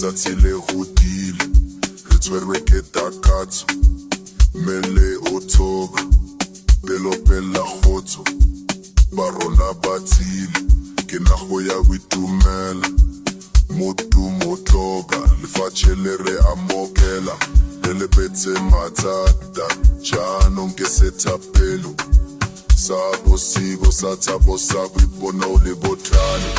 letsatsi le godile re tshwerwe ke takatso mele o thoba pelo pela khotso ba rona ba tsile ke na go ya boitumela motu motloka lefatshe le re amokela le lebetse mathata jaanong ke sethapelo sa bosigo sa tshabo sa boipona o le botlhale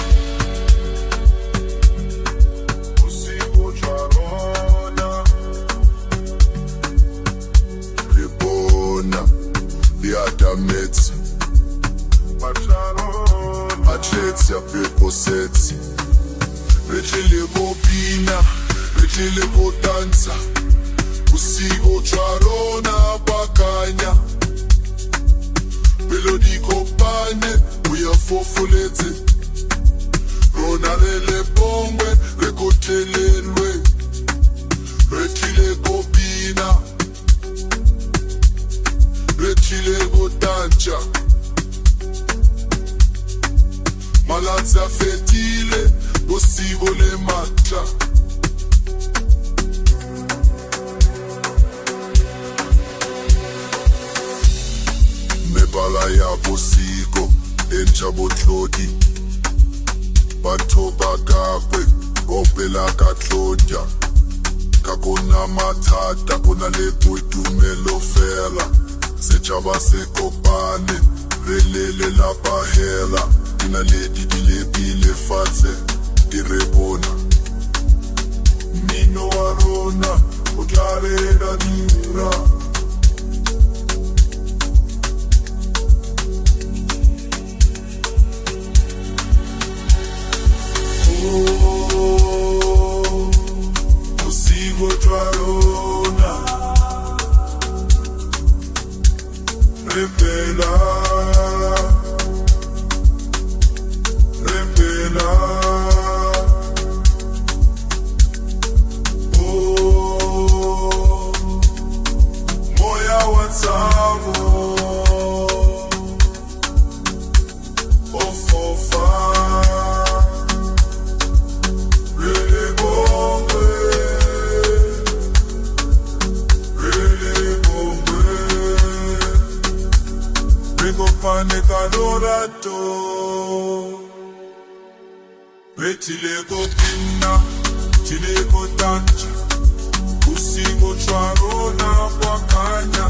bosigo jwa rona re bona di atametse atletse ya peposetsi re tlile go bina re tlile go dansa bosigo jwa rona bakanya pelo di kopane o ya fofoletse rona re le bongwe re kotlelelwe re tlile go bina re tlile go dansa malatsi a fetile bosigo le matla mebala ya bosigo entsha botlodi batho ba gagwe opela ka tlodya ka kona mathata kona le boitumelo fela setšhaba se kopane re le la bahela na le dile fatshe di re bona mino wa rona o tla re da dira bosigo jwa rona re phela moya wa tsamo ofofa re bongwe re kopane ka lorato betile go pina tile go dancha bosigo jwa rona bakanya